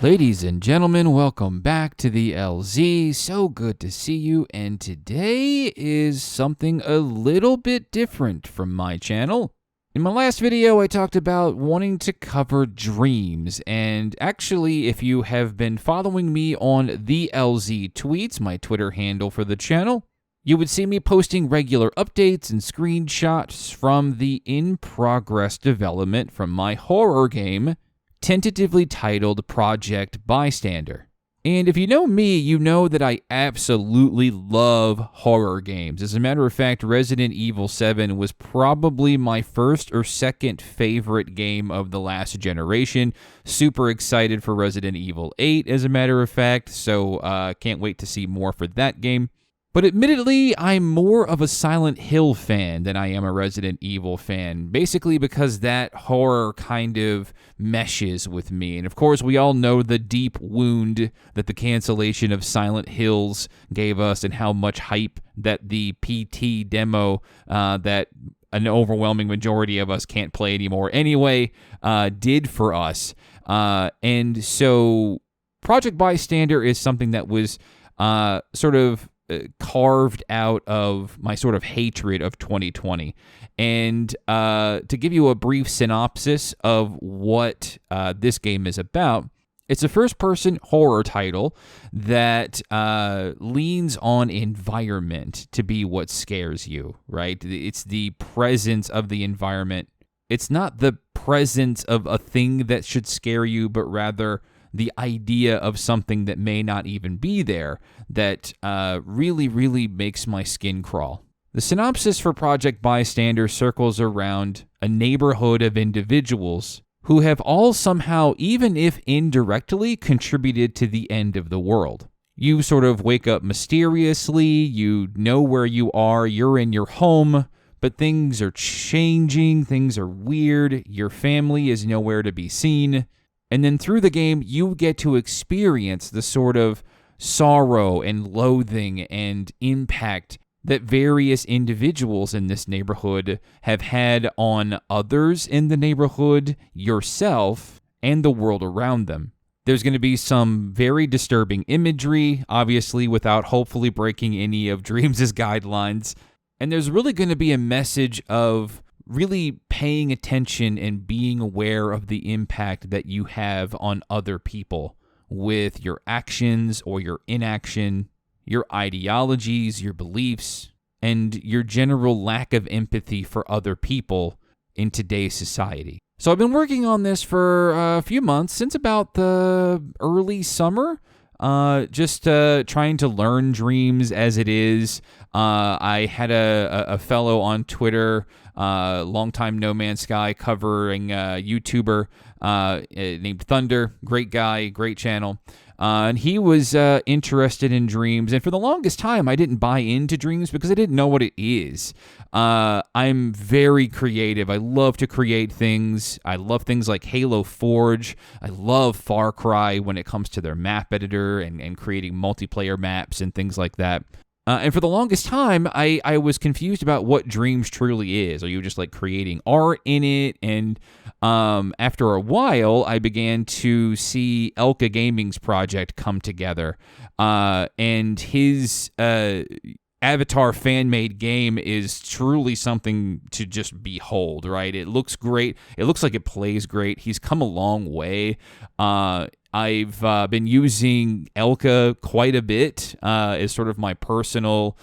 Ladies and gentlemen, welcome back to the LZ. So good to see you, and today is something a little bit different from my channel. In my last video, I talked about wanting to cover Dreams, and actually, if you have been following me on the LZ Tweets, my Twitter handle for the channel, you would see me posting regular updates and screenshots from the in-progress development from my horror game, tentatively titled Project Bystander. And if you know me, you know that I absolutely love horror games. As a matter of fact, Resident Evil 7 was probably my first or second favorite game of the last generation. Super excited for Resident Evil 8, as a matter of fact, so can't wait to see more for that game. But admittedly, I'm more of a Silent Hill fan than I am a Resident Evil fan, basically because that horror kind of meshes with me. And of course, we all know the deep wound that the cancellation of Silent Hills gave us and how much hype that the PT demo that an overwhelming majority of us can't play anymore anyway did for us. And so Project Bystander is something that was sort of carved out of my sort of hatred of 2020. And to give you a brief synopsis of what this game is about, it's a first-person horror title that leans on environment to be what scares you, right? It's the presence of the environment. It's not the presence of a thing that should scare you, but rather the idea of something that may not even be there that really makes my skin crawl. The synopsis for Project Bystander circles around a neighborhood of individuals who have all somehow, even if indirectly, contributed to the end of the world. You sort of wake up mysteriously, you know where you are, you're in your home, but things are changing, things are weird, your family is nowhere to be seen. And then through the game, you get to experience the sort of sorrow and loathing and impact that various individuals in this neighborhood have had on others in the neighborhood, yourself, and the world around them. There's going to be some very disturbing imagery, obviously without hopefully breaking any of Dreams' guidelines. And there's really going to be a message of really paying attention and being aware of the impact that you have on other people with your actions or your inaction, your ideologies, your beliefs, and your general lack of empathy for other people in today's society. So I've been working on this for a few months, since about the early summer, just trying to learn Dreams as it is. I had a fellow on Twitter, longtime No Man's Sky covering YouTuber named Thunder. Great guy, great channel. And he was interested in Dreams. And for the longest time, I didn't buy into Dreams because I didn't know what it is. I'm very creative. I love to create things. I love things like Halo Forge. I love Far Cry when it comes to their map editor and creating multiplayer maps and things like that. And for the longest time, I was confused about what Dreams truly is. Are you just like creating art in it? And after a while, I began to see Elca Gaming's project come together. And his Avatar fan-made game is truly something to just behold, right? It looks great. It looks like it plays great. He's come a long way. I've been using Elca quite a bit as sort of my personal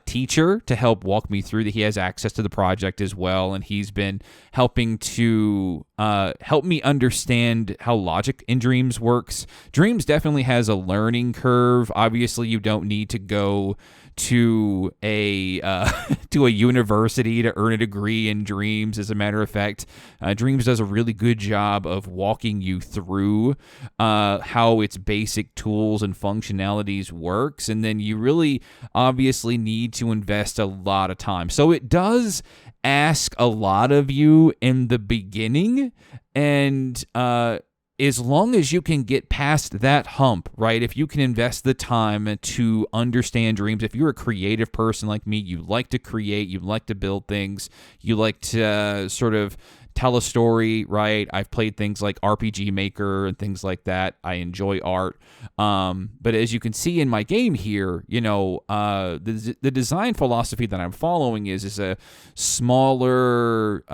teacher to help walk me through that. He has access to the project as well, and he's been helping to help me understand how logic in Dreams works. Dreams definitely has a learning curve. Obviously, you don't need to go to a university to earn a degree in Dreams. As a matter of fact, Dreams does a really good job of walking you through how its basic tools and functionalities works, and then you really obviously need to invest a lot of time. So it does ask a lot of you in the beginning, and as long as you can get past that hump, right? If you can invest the time to understand Dreams, if you're a creative person like me, you like to create, you like to build things, you like to sort of tell a story, right? I've played things like RPG Maker and things like that. I enjoy art. But as you can see in my game here, the design philosophy that I'm following is a smaller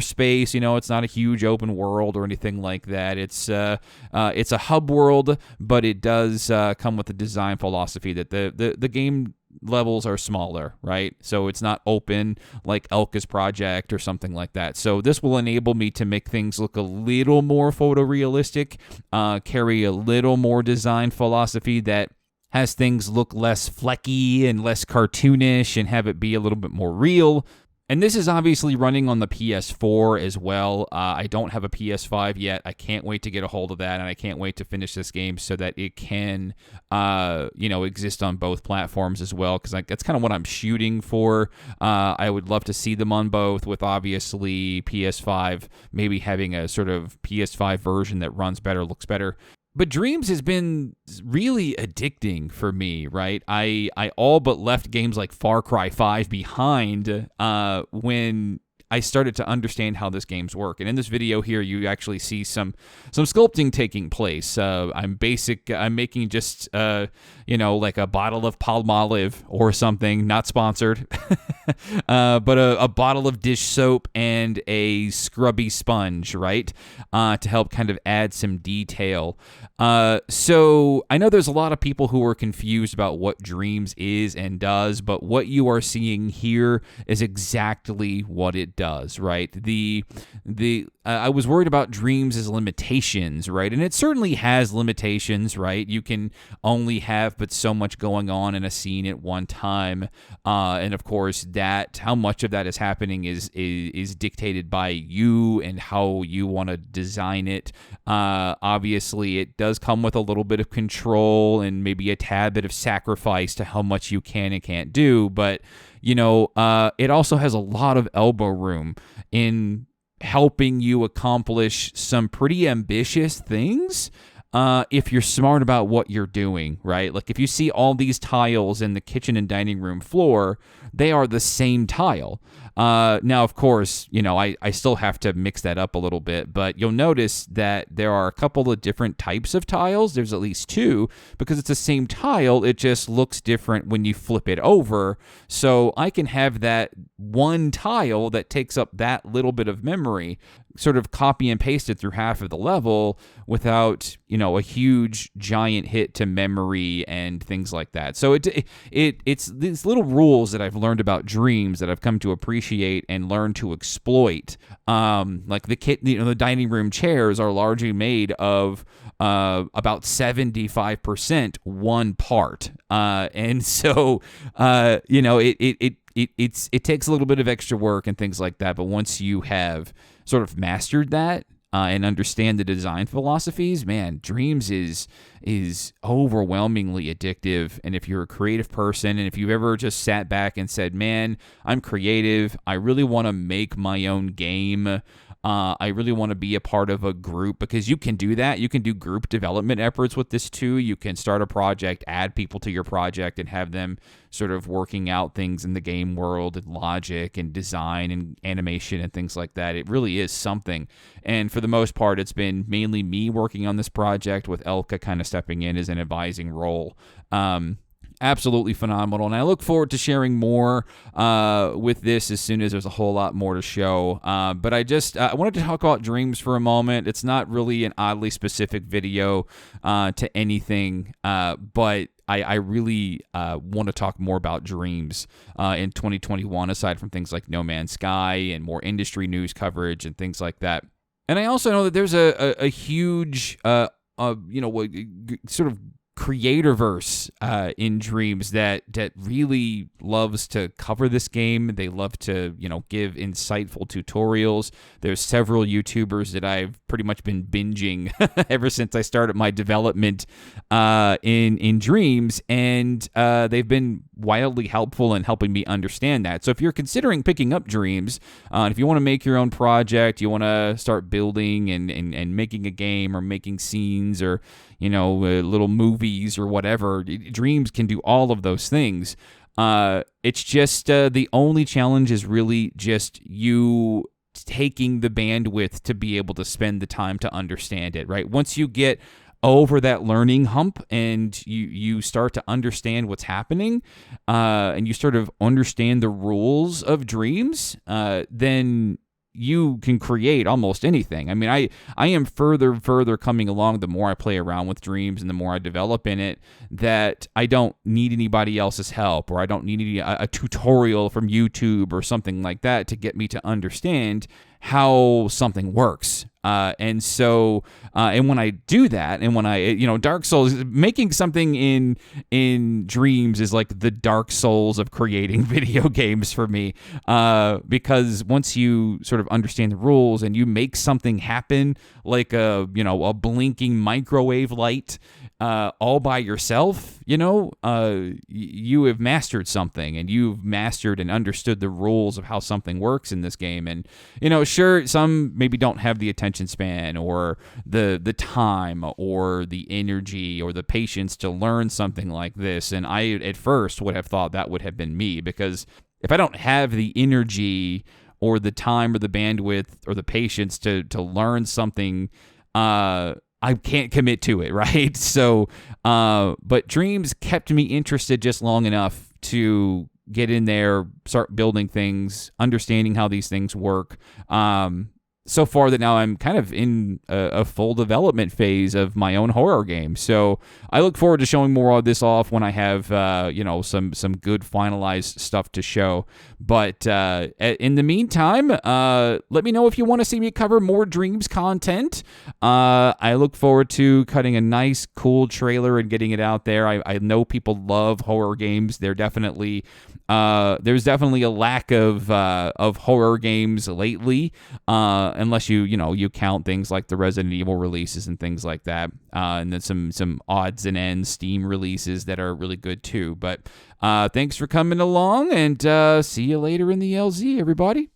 space. It's not a huge open world or anything like that. It's a hub world, but it does come with a design philosophy that the game levels are smaller, right? So it's not open like Elca's project or something like that. So this will enable me to make things look a little more photorealistic, carry a little more design philosophy that has things look less flecky and less cartoonish and have it be a little bit more real. And this is obviously running on the PS4 as well. I don't have a PS5 yet. I can't wait to get a hold of that, and I can't wait to finish this game so that it can, exist on both platforms as well, because that's kind of what I'm shooting for. I would love to see them on both, with obviously PS5 maybe having a sort of PS5 version that runs better, looks better. But Dreams has been really addicting for me, right? I all but left games like Far Cry 5 behind when I started to understand how this game's work. And in this video here, you actually see some sculpting taking place. I'm making just, like a bottle of Palmolive or something, not sponsored, but a bottle of dish soap and a scrubby sponge, right? To help kind of add some detail. So I know there's a lot of people who are confused about what Dreams is and does, but what you are seeing here is exactly what it does, right? I was worried about Dreams' limitations, right? And it certainly has limitations, right? You can only have but so much going on in a scene at one time, and of course, how much of that is happening is dictated by you and how you want to design it. Obviously, it does come with a little bit of control and maybe a tad bit of sacrifice to how much you can and can't do, but it also has a lot of elbow room in helping you accomplish some pretty ambitious things if you're smart about what you're doing, right? Like if you see all these tiles in the kitchen and dining room floor, they are the same tile. Now, of course, I still have to mix that up a little bit, but you'll notice that there are a couple of different types of tiles. There's at least two, because it's the same tile. It just looks different when you flip it over. So I can have that one tile that takes up that little bit of memory sort of copy and paste it through half of the level without, a huge giant hit to memory and things like that. So it's these little rules that I've learned about Dreams that I've come to appreciate and learn to exploit. Like the dining room chairs are largely made of about 75% one part. And so it takes a little bit of extra work and things like that, but once you have sort of mastered that and understand the design philosophies, man, Dreams is overwhelmingly addictive. And if you're a creative person, and if you've ever just sat back and said, man, I'm creative, I really want to make my own game, I really want to be a part of a group, because you can do that. You can do group development efforts with this too. You can start a project, add people to your project, and have them sort of working out things in the game world and logic and design and animation and things like that. It really is something. And for the most part, it's been mainly me working on this project, with Elca kind of stepping in as an advising role. Absolutely phenomenal, and I look forward to sharing more with this as soon as there's a whole lot more to show. But I wanted to talk about Dreams for a moment. It's not really an oddly specific video to anything, but I really want to talk more about Dreams in 2021, aside from things like No Man's Sky and more industry news coverage and things like that. And I also know that there's a huge, sort of creatorverse in Dreams that really loves to cover this game. They love to give insightful tutorials. There's several YouTubers that I've pretty much been binging ever since I started my development in Dreams, and they've been wildly helpful in helping me understand that. So if you're considering picking up Dreams, if you want to make your own project, you want to start building and making a game or making scenes or little movies or whatever, Dreams can do all of those things. It's just the only challenge is really just you taking the bandwidth to be able to spend the time to understand it, right? Once you get over that learning hump and you start to understand what's happening, and you sort of understand the rules of Dreams, then you can create almost anything. I mean, I am further coming along the more I play around with Dreams and the more I develop in it, that I don't need anybody else's help, or I don't need a tutorial from YouTube or something like that to get me to understand how something works. And when I do that, and when Dark Souls, making something in Dreams is like the Dark Souls of creating video games for me, because once you sort of understand the rules and you make something happen, like a blinking microwave light, all by yourself, you have mastered something, and you've mastered and understood the rules of how something works in this game. And sure, some maybe don't have the attention span or the time or the energy or the patience to learn something like this, and I at first would have thought that would have been me, because if I don't have the energy or the time or the bandwidth or the patience to learn something, I can't commit to it, right? So but Dreams kept me interested just long enough to get in there, start building things, understanding how these things work. So far that now I'm kind of in a full development phase of my own horror game. So I look forward to showing more of this off when I have, some good finalized stuff to show. But in the meantime, let me know if you want to see me cover more Dreams content. I look forward to cutting a nice, cool trailer and getting it out there. I know people love horror games. There's definitely a lack of horror games lately, unless you count things like the Resident Evil releases and things like that, and then some odds and ends Steam releases that are really good too. But thanks for coming along, and see you later in the LZ, everybody.